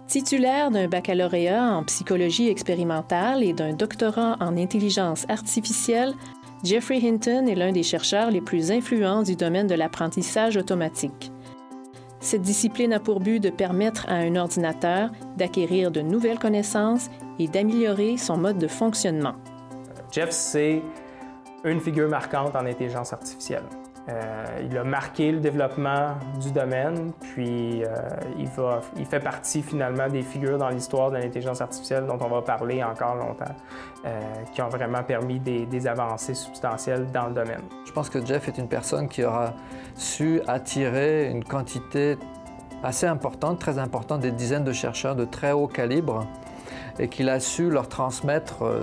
Titulaire d'un baccalauréat en psychologie expérimentale et d'un doctorat en intelligence artificielle, Geoffrey Hinton est l'un des chercheurs les plus influents du domaine de l'apprentissage automatique. Cette discipline a pour but de permettre à un ordinateur d'acquérir de nouvelles connaissances et d'améliorer son mode de fonctionnement. Jeff, c'est une figure marquante en intelligence artificielle. Il a marqué le développement du domaine, puis il fait partie finalement des figures dans l'histoire de l'intelligence artificielle dont on va parler encore longtemps, qui ont vraiment permis des avancées substantielles dans le domaine. Je pense que Jeff est une personne qui aura su attirer une quantité assez importante, très importante, des dizaines de chercheurs de très haut calibre, et qu'il a su leur transmettre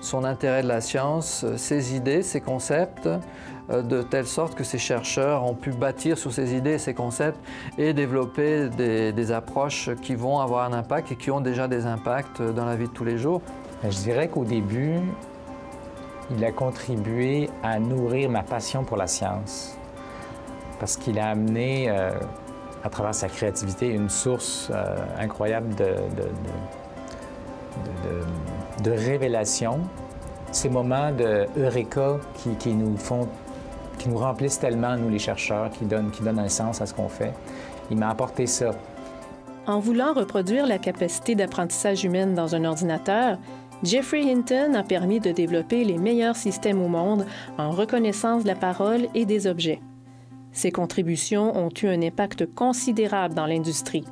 son intérêt de la science, ses idées, ses concepts, de telle sorte que ces chercheurs ont pu bâtir sur ces idées et ces concepts et développer des approches qui vont avoir un impact et qui ont déjà des impacts dans la vie de tous les jours. Je dirais qu'au début, il a contribué à nourrir ma passion pour la science parce qu'il a amené, à travers sa créativité, une source incroyable de révélation. Ces moments de eureka qui nous remplissent tellement, nous les chercheurs, qui donnent un sens à ce qu'on fait. Il m'a apporté ça. En voulant reproduire la capacité d'apprentissage humaine dans un ordinateur, Geoffrey Hinton a permis de développer les meilleurs systèmes au monde en reconnaissance de la parole et des objets. Ses contributions ont eu un impact considérable dans l'industrie.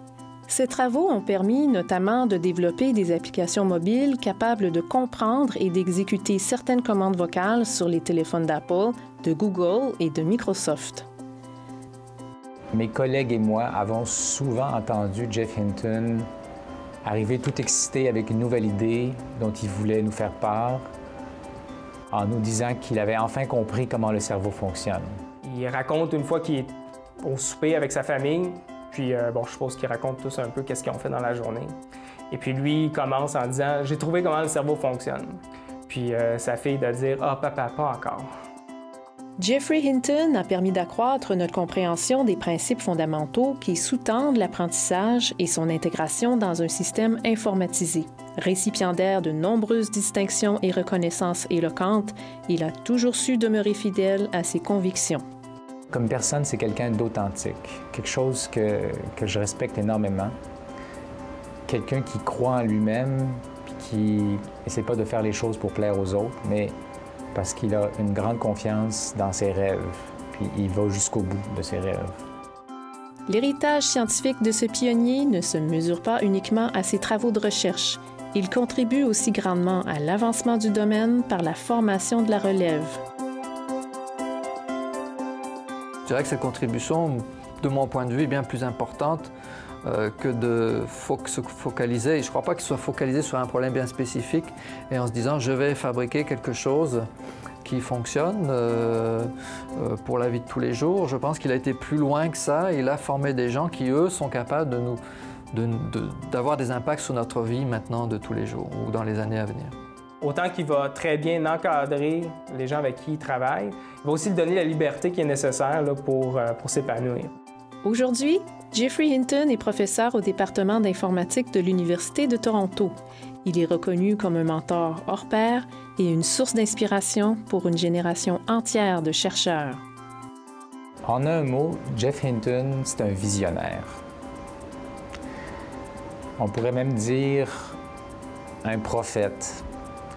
Ces travaux ont permis notamment de développer des applications mobiles capables de comprendre et d'exécuter certaines commandes vocales sur les téléphones d'Apple, de Google et de Microsoft. Mes collègues et moi avons souvent entendu Geoff Hinton arriver tout excité avec une nouvelle idée dont il voulait nous faire part, en nous disant qu'il avait enfin compris comment le cerveau fonctionne. Il raconte une fois qu'il est au souper avec sa famille, puis je suppose qu'ils racontent tous un peu qu'est-ce qu'ils ont fait dans la journée. Et puis lui, il commence en disant « J'ai trouvé comment le cerveau fonctionne ». Puis sa fille de dire « Ah, papa, pas encore ». Geoffrey Hinton a permis d'accroître notre compréhension des principes fondamentaux qui sous-tendent l'apprentissage et son intégration dans un système informatisé. Récipiendaire de nombreuses distinctions et reconnaissances éloquentes, il a toujours su demeurer fidèle à ses convictions. Comme personne, c'est quelqu'un d'authentique, quelque chose que je respecte énormément. Quelqu'un qui croit en lui-même, puis qui n'essaie pas de faire les choses pour plaire aux autres, mais parce qu'il a une grande confiance dans ses rêves, puis il va jusqu'au bout de ses rêves. L'héritage scientifique de ce pionnier ne se mesure pas uniquement à ses travaux de recherche. Il contribue aussi grandement à l'avancement du domaine par la formation de la relève. Je dirais que cette contribution, de mon point de vue, est bien plus importante que de se focaliser. Et je ne crois pas qu'il soit focalisé sur un problème bien spécifique et en se disant « je vais fabriquer quelque chose qui fonctionne pour la vie de tous les jours ». Je pense qu'il a été plus loin que ça. Il a formé des gens qui, eux, sont capables d'avoir des impacts sur notre vie maintenant de tous les jours ou dans les années à venir. Autant qu'il va très bien encadrer les gens avec qui il travaille, il va aussi lui donner la liberté qui est nécessaire là, pour s'épanouir. Aujourd'hui, Geoffrey Hinton est professeur au département d'informatique de l'Université de Toronto. Il est reconnu comme un mentor hors pair et une source d'inspiration pour une génération entière de chercheurs. En un mot, Geoff Hinton, c'est un visionnaire. On pourrait même dire un prophète.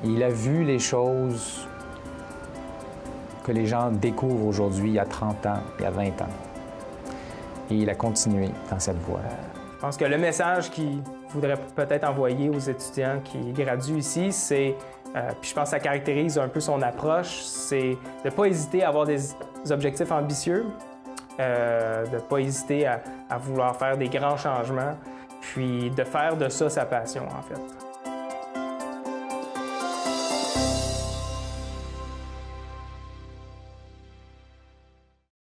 Il a vu les choses que les gens découvrent aujourd'hui, il y a 30 ans, il y a 20 ans. Et il a continué dans cette voie. Je pense que le message qu'il voudrait peut-être envoyer aux étudiants qui graduent ici, c'est, puis je pense que ça caractérise un peu son approche, c'est de ne pas hésiter à avoir des objectifs ambitieux, de ne pas hésiter à vouloir faire des grands changements, puis de faire de ça sa passion, en fait.